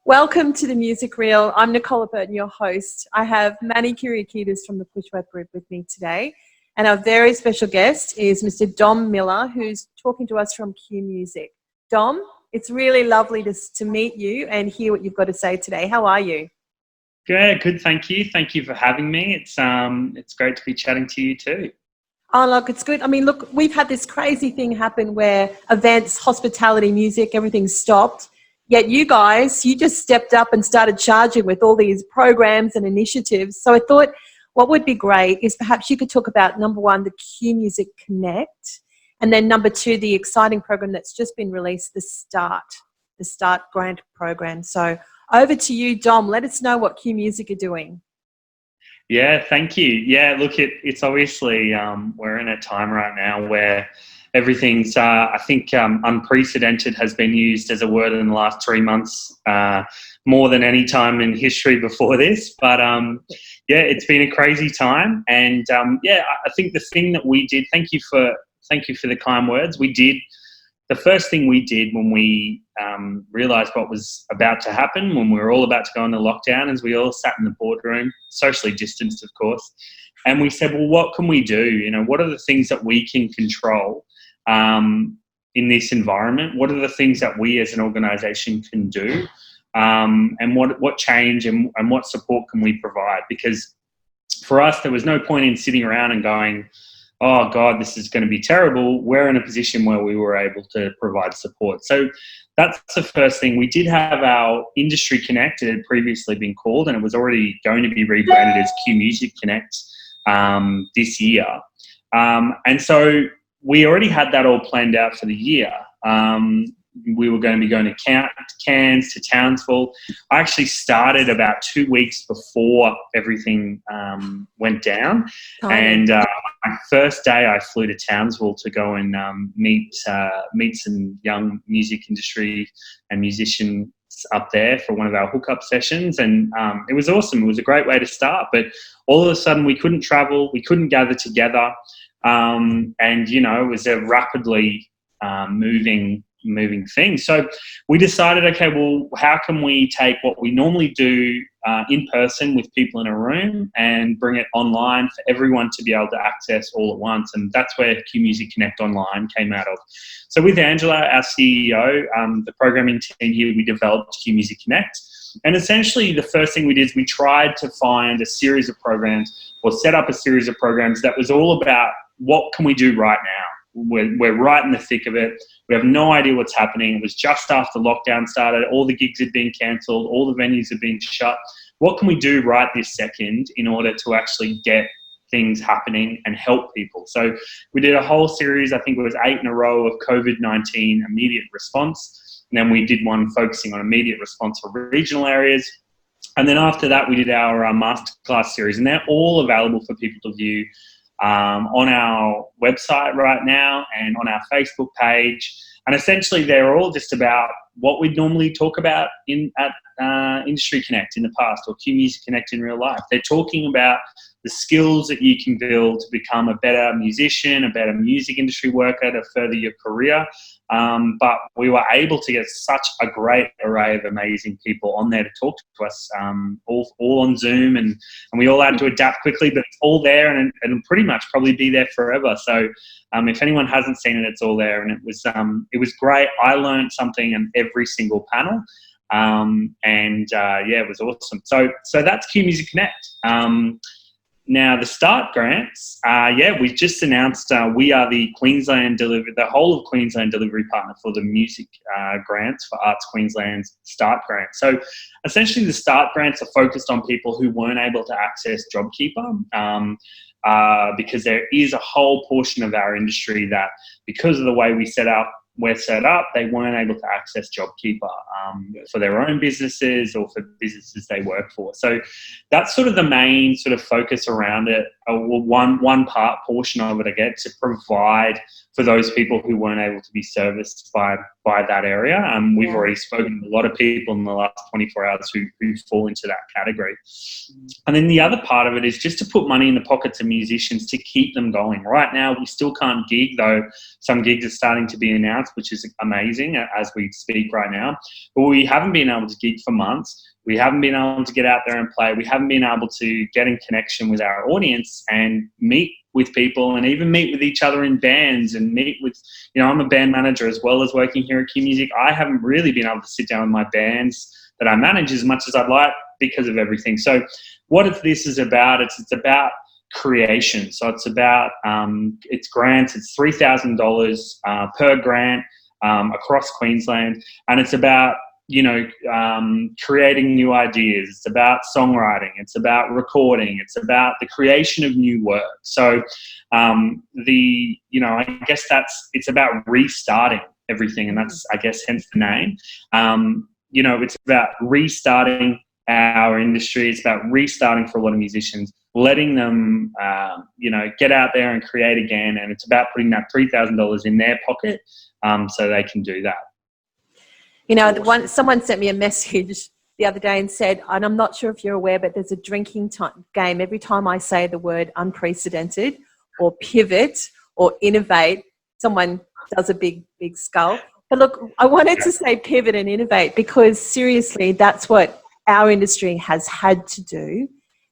Welcome to the Music Reel. I'm Nicola Burton, your host. I have Manny Kyriakides from the Pushworth Group with me today. And our very special guest is Mr. Dom Miller, who's talking to us from Q Music. Dom, it's really lovely to meet you and hear what you've got to say today. How are you? Good, thank you. Thank you for having me. It's great to be chatting to you too. Oh, look, it's good. I mean, look, we've had this crazy thing happen where events, hospitality, music, everything's stopped. Yet you guys, you just stepped up and started charging with all these programs and initiatives. So I thought what would be great is perhaps you could talk about, number one, the Q Music Connect, and then number two, the exciting program that's just been released, the Start Grant program. So over to you, Dom. Let us know what Q Music are doing. Yeah, thank you. Yeah, look, it's obviously we're in a time right now where everything's, I think, unprecedented has been used as a word in the last 3 months, more than any time in history before this. But yeah, it's been a crazy time, and yeah, I think the thing that we did. Thank you for the kind words. The first thing we did when we realised what was about to happen, when we were all about to go into lockdown, is we all sat in the boardroom, socially distanced, of course, and we said, well, what can we do? You know, what are the things that we can control in this environment? What are the things that we as an organisation can do? And what change and what support can we provide? Because for us, there was no point in sitting around and going, oh God, this is going to be terrible. We're in a position where we were able to provide support. So that's the first thing. We did have our Industry Connect. It had previously been called, and it was already going to be rebranded as Q Music Connect this year. And so we already had that all planned out for the year. We were going to be going to Cairns, to Townsville. I actually started about 2 weeks before everything went down. And my first day I flew to Townsville to go and meet some young music industry and musicians up there for one of our hookup sessions. And it was awesome. It was a great way to start. But all of a sudden we couldn't travel. We couldn't gather together. And, you know, it was a rapidly moving thing. So we decided, okay, well, how can we take what we normally do in person with people in a room and bring it online for everyone to be able to access all at once? And that's where Q Music Connect Online came out of. So with Angela, our CEO, the programming team here, we developed Q Music Connect. And essentially the first thing we did is we tried to find a series of programs, or set up a series of programs that was all about what can we do right now? We're right in the thick of it. We have no idea what's happening. It was just after lockdown started. All the gigs had been cancelled. All the venues had been shut. What can we do right this second in order to actually get things happening and help people? So we did a whole series, I think it was 8 in a row, of COVID-19 immediate response. And then we did one focusing on immediate response for regional areas. And then after that, we did our masterclass series. And they're all available for people to view on our website right now and on our Facebook page. And essentially they're all just about what we'd normally talk about at Industry Connect in the past, or Q Music Connect in real life. They're talking about the skills that you can build to become a better musician, a better music industry worker, to further your career. But we were able to get such a great array of amazing people on there to talk to us, all on Zoom, and we all had to adapt quickly, but it's all there, and it'll pretty much probably be there forever. So if anyone hasn't seen it, it's all there, and it was great. I learned something in every single panel, yeah, it was awesome. So that's Q Music Connect. Now, the Start grants, yeah, we just announced we are the whole of Queensland delivery partner for the music grants for Arts Queensland's Start grant. So essentially the Start grants are focused on people who weren't able to access JobKeeper, because there is a whole portion of our industry that, because of the way we're set up, they weren't able to access JobKeeper for their own businesses or for businesses they work for. So that's sort of the main sort of focus around it. one portion of it, I get to provide for those people who weren't able to be serviced by that area. We've already spoken to a lot of people in the last 24 hours who fall into that category. And then the other part of it is just to put money in the pockets of musicians to keep them going. Right now, we still can't gig, though some gigs are starting to be announced, which is amazing as we speak right now. But we haven't been able to gig for months. We haven't been able to get out there and play. We haven't been able to get in connection with our audience and meet with people and even meet with each other in bands and meet with, I'm a band manager as well as working here at Q Music. I haven't really been able to sit down with my bands that I manage as much as I'd like because of everything. So what this is about, it's about creation. So it's about, it's grants, it's $3,000 per grant across Queensland. And it's about, creating new ideas. It's about songwriting. It's about recording. It's about the creation of new work. So I guess it's about restarting everything. And that's, I guess, hence the name. It's about restarting our industry. It's about restarting for a lot of musicians, letting them, get out there and create again. And it's about putting that $3,000 in their pocket so they can do that. Someone sent me a message the other day and said, and I'm not sure if you're aware, but there's a drinking game. Every time I say the word unprecedented or pivot or innovate, someone does a big skull. But look, I wanted to say pivot and innovate because seriously, that's what our industry has had to do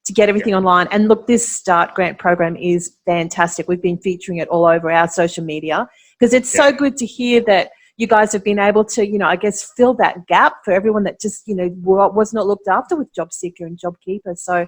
to get everything online. And look, this Start Grant program is fantastic. We've been featuring it all over our social media because it's so good to hear that you guys have been able to, fill that gap for everyone that just, was not looked after with Job Seeker and JobKeeper. So,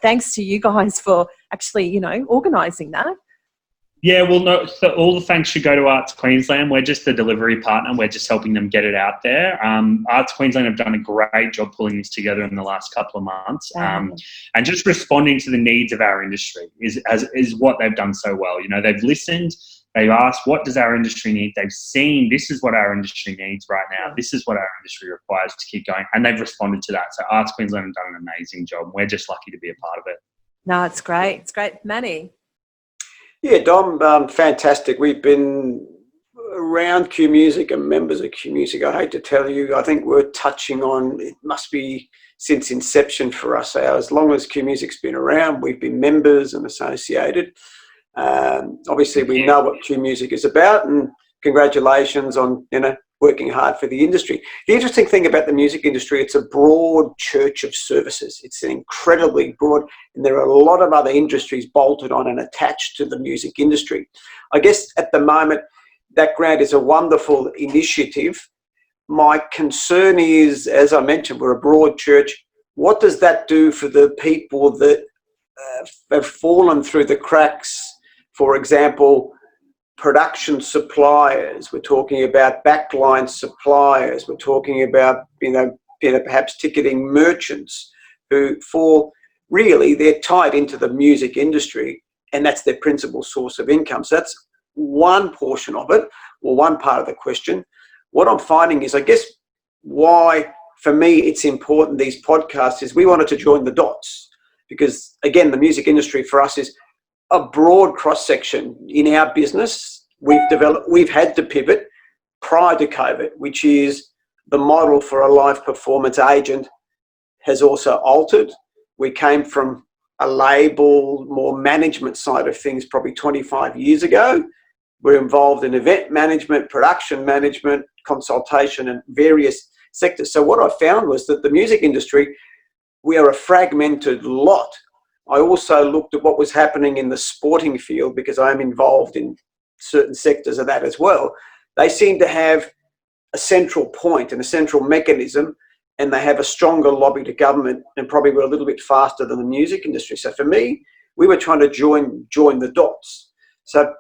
thanks to you guys for actually, organising that. Yeah, well, no, so all the thanks should go to Arts Queensland. We're just the delivery partner. We're just helping them get it out there. Arts Queensland have done a great job pulling this together in the last couple of months. And just responding to the needs of our industry is what they've done so well. They've listened. They've asked, what does our industry need? They've seen, this is what our industry needs right now. This is what our industry requires to keep going. And they've responded to that. So Arts Queensland have done an amazing job. We're just lucky to be a part of it. No, it's great. It's great. Manny? Yeah, Dom, fantastic. We've been around Q Music and members of Q Music. I hate to tell you, I think we're touching on, it must be since inception for us. As long as Q Music's been around, we've been members and associated. Obviously we know what Q Music is about, and congratulations on working hard for the industry. The interesting thing about the music industry, it's a broad church of services. It's an incredibly broad, and there are a lot of other industries bolted on and attached to the music industry. I guess at the moment that grant is a wonderful initiative. My concern is, as I mentioned, we're a broad church. What does that do for the people that have fallen through the cracks? For example, production suppliers. We're talking about backline suppliers. We're talking about, perhaps ticketing merchants who they're tied into the music industry and that's their principal source of income. So that's one portion of it, or one part of the question. What I'm finding is, I guess, why for me it's important, these podcasts, is we wanted to join the dots because, again, the music industry for us is a broad cross-section. In our business, we've had to pivot prior to COVID, which is the model for a live performance agent has also altered. We came from a label, more management side of things probably 25 years ago. We're involved in event management, production management, consultation, and various sectors. So what I found was that the music industry, we are a fragmented lot. I also looked at what was happening in the sporting field because I'm involved in certain sectors of that as well. They seem to have a central point and a central mechanism, and they have a stronger lobby to government and probably were a little bit faster than the music industry. So for me, we were trying to join the dots. So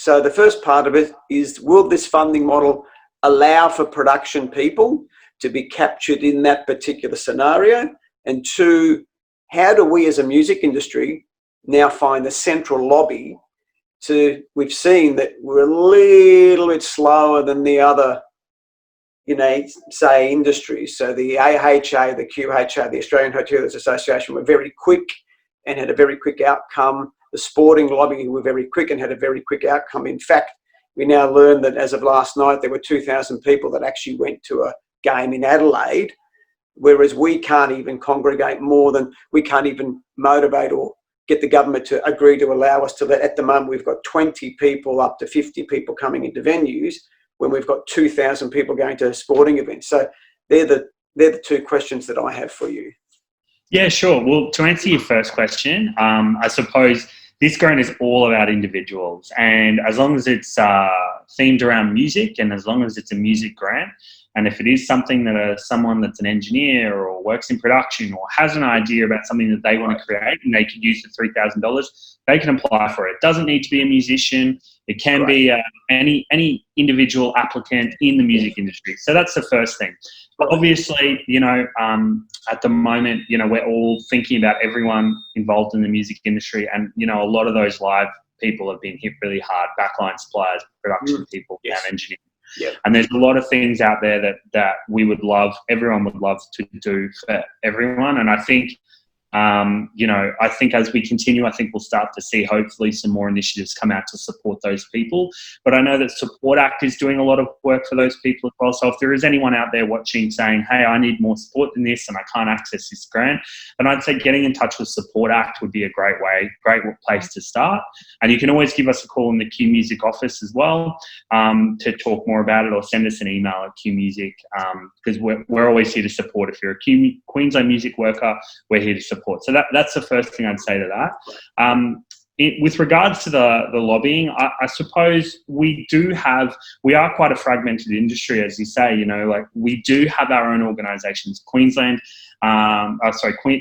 the first part of it is, will this funding model allow for production people to be captured in that particular scenario? And two, how do we as a music industry now find the central lobby we've seen that we're a little bit slower than the other, say industries. So the AHA, the QHA, the Australian Hoteliers Association were very quick and had a very quick outcome. The sporting lobby were very quick and had a very quick outcome. In fact, we now learn that as of last night, there were 2,000 people that actually went to a game in Adelaide, whereas we can't even congregate more than, we can't even motivate or get the government to agree to allow us to let. At the moment, we've got 20 people up to 50 people coming into venues when we've got 2,000 people going to sporting events. So they're the two questions that I have for you. Yeah, sure. Well, to answer your first question, I suppose this grant is all about individuals, and as long as it's themed around music, and as long as it's a music grant, and if it is something that someone that's an engineer or works in production or has an idea about something that they want to create and they could use the $3,000, they can apply for it. It doesn't need to be a musician. It can be any individual applicant in the music industry. So that's the first thing. But obviously, at the moment, we're all thinking about everyone involved in the music industry, and, a lot of those live people have been hit really hard, backline suppliers, production people, and engineers. Yeah. And there's a lot of things out there that everyone would love to do for everyone. And I think, I think as we continue, I think we'll start to see hopefully some more initiatives come out to support those people. But I know that Support Act is doing a lot of work for those people as well. So if there is anyone out there watching saying, hey, I need more support than this and I can't access this grant, then I'd say getting in touch with Support Act would be a great place to start. And you can always give us a call in the Q Music office as well to talk more about it, or send us an email at Q Music, because we're always here to support. If you're a Queensland music worker, we're here to support. So that's the first thing I'd say to that. With regards to the lobbying, I suppose we are quite a fragmented industry, as you say. We do have our own organisations.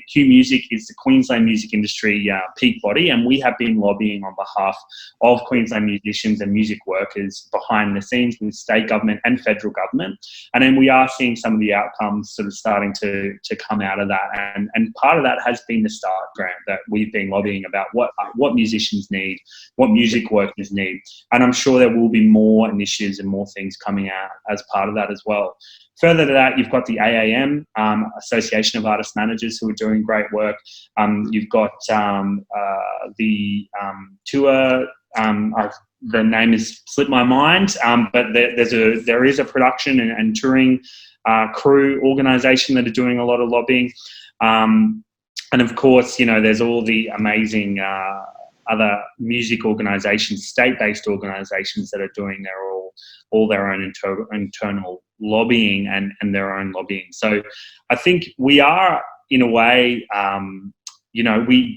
Q Music is the Queensland music industry peak body, and we have been lobbying on behalf of Queensland musicians and music workers behind the scenes with state government and federal government. And then we are seeing some of the outcomes sort of starting to come out of that. And part of that has been the START grant that we've been lobbying about, what musicians need, what music workers need. And I'm sure there will be more initiatives and more things coming out as part of that as well. Further to that, you've got the AAM, Association of Artist Managers, who are doing great work. You've got the tour, the name has slipped my mind, but there is a production and touring crew organisation that are doing a lot of lobbying. And of course, there's all the amazing other music organisations, state-based organisations that are doing all their own internal lobbying and their own lobbying. So I think we are, in a way, we've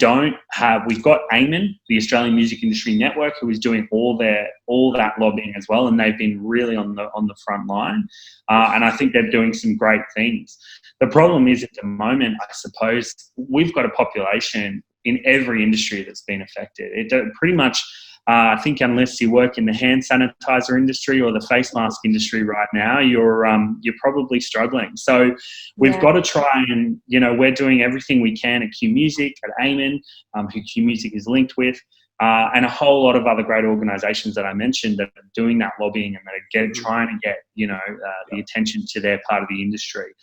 got AMIN, the Australian Music Industry Network, who is doing all that lobbying as well, and they've been really on the front line, and I think they're doing some great things. The problem is, at the moment, I suppose, we've got a population in every industry that's been affected. It pretty much, I think, unless you work in the hand sanitizer industry or the face mask industry right now, you're probably struggling. So we've got to try and, we're doing everything we can at Q Music, at AMIN, who Q Music is linked with, and a whole lot of other great organisations that I mentioned that are doing that lobbying and that are trying to get, the attention to their part of the industry.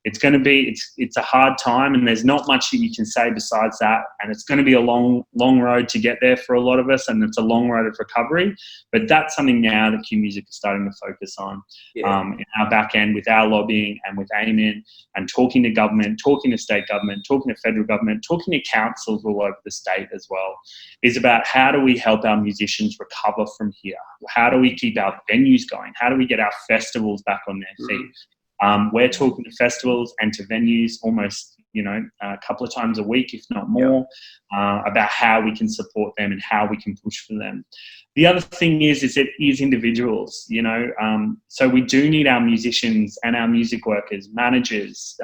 It's going to be, it's a hard time, and there's not much that you can say besides that. And it's going to be a long road to get there for a lot of us, and it's a long road of recovery. But that's something now that Q Music is starting to focus on in our back end with our lobbying and with AMIN, and talking to government, talking to state government, talking to federal government, talking to councils all over the state as well, is about how do we help our musicians recover from here? How do we keep our venues going? How do we get our festivals back on their feet? We're talking to festivals and to venues almost, a couple of times a week, if not more, about how we can support them and how we can push for them. The other thing is it is individuals, so we do need our musicians and our music workers, managers,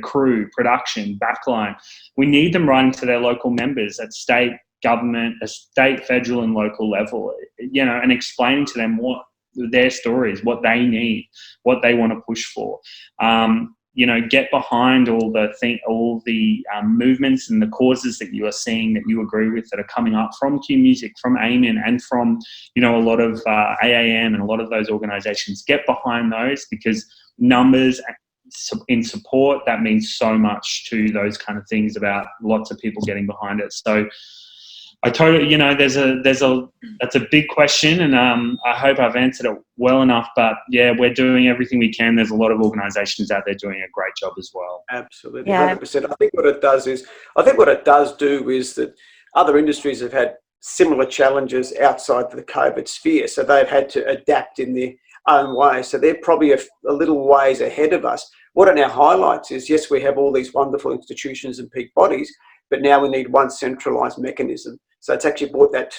crew, production, backline. We need them writing to their local members at state government, a state, federal and local level, and explaining to them what their stories, what they need, what they want to push for. Get behind all the movements and the causes that you are seeing that you agree with that are coming up from Q Music, from AMIN, and from a lot of AAM and a lot of those organisations. Get behind those, because numbers in support. That means so much to those kind of things, about lots of people getting behind it. So I totally, you know, that's a big question, and I hope I've answered it well enough. But yeah, we're doing everything we can. There's a lot of organisations out there doing a great job as well. Absolutely, 100%. I think what it does do is that other industries have had similar challenges outside the COVID sphere, so they've had to adapt in their own way. So they're probably a little ways ahead of us. What it now highlights is, yes, we have all these wonderful institutions and peak bodies, but now we need one centralised mechanism. So it's actually brought that,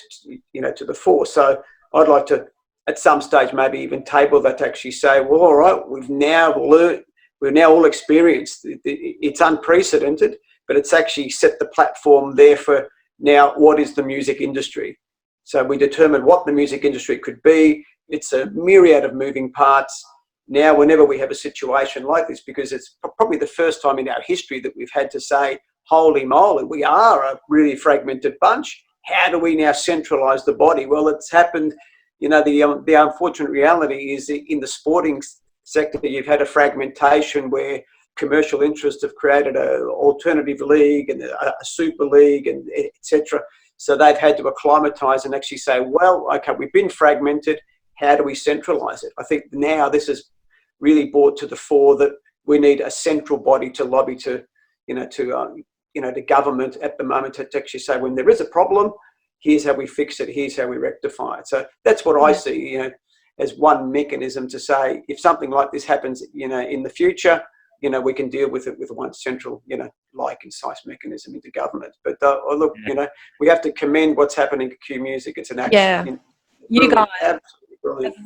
to the fore. So I'd like to, at some stage, maybe even table that to actually say, well, all right, we've now learned, we've now all experienced, it's unprecedented, but it's actually set the platform there for now what is the music industry. So we determined what the music industry could be. It's a myriad of moving parts. Now, whenever we have a situation like this, because it's probably the first time in our history that we've had to say, holy moly, we are a really fragmented bunch. How do we now centralise the body? Well, it's happened, the unfortunate reality is in the sporting sector, you've had a fragmentation where commercial interests have created an alternative league and a super league, and etc. So they've had to acclimatise and actually say, well, okay, we've been fragmented. How do we centralise it? I think now this is really brought to the fore that we need a central body to lobby to government at the moment to actually say, when there is a problem, here's how we fix it, here's how we rectify it. So that's what I see, as one mechanism to say, if something like this happens, in the future, we can deal with it with one central, concise mechanism into government. But look, we have to commend what's happening to Q Music. It's an action. Yeah, you guys have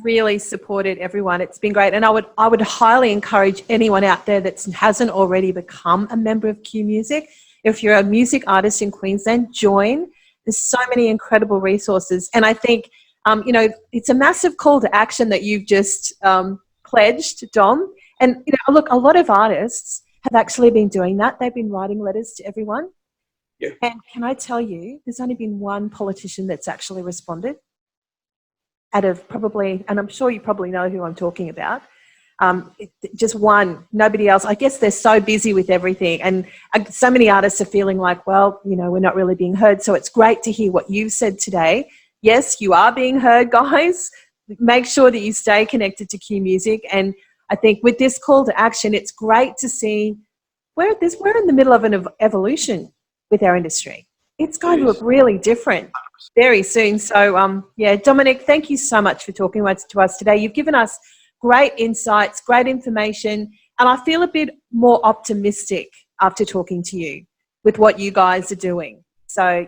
really supported everyone. It's been great, and I would highly encourage anyone out there that hasn't already become a member of Q Music. If you're a music artist in Queensland, join. There's so many incredible resources, and I think it's a massive call to action that you've just pledged, Dom. And look, a lot of artists have actually been doing that. They've been writing letters to everyone. Yeah. And can I tell you, there's only been one politician that's actually responded out of probably, and I'm sure you probably know who I'm talking about. Just one, nobody else. I guess they're so busy with everything, and so many artists are feeling like, well, we're not really being heard. So it's great to hear what you've said today. Yes, you are being heard, guys. Make sure that you stay connected to Q Music. And I think with this call to action, it's great to see we're in the middle of an evolution with our industry. It's going to look really different very soon. So, Dominic, thank you so much for talking to us today. You've given us great insights, great information, and I feel a bit more optimistic after talking to you with what you guys are doing. So,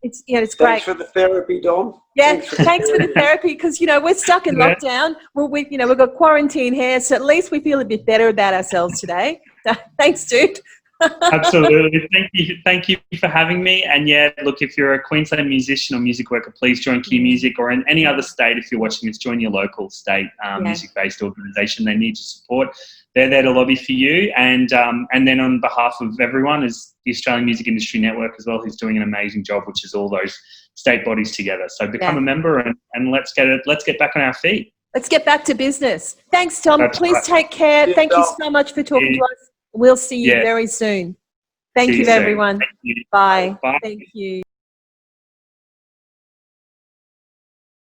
it's great. Thanks for the therapy, Dom. Yeah, thanks for the therapy, because we're stuck in lockdown. Well, we've got quarantine here, so at least we feel a bit better about ourselves today. So, thanks, dude. Absolutely. Thank you for having me. And look, if you're a Queensland musician or music worker, please join Q Music, or in any other state, if you're watching this, join your local state music-based organisation. They need your support. They're there to lobby for you. And then on behalf of everyone is the Australian Music Industry Network as well, who's doing an amazing job, which is all those state bodies together. So become a member and let's get back on our feet. Let's get back to business. Thanks, Tom. Please take care. Yeah, Thank you so much for talking to us. We'll see you very soon. Thank you, everyone. Thank you. Bye. Bye. Thank you.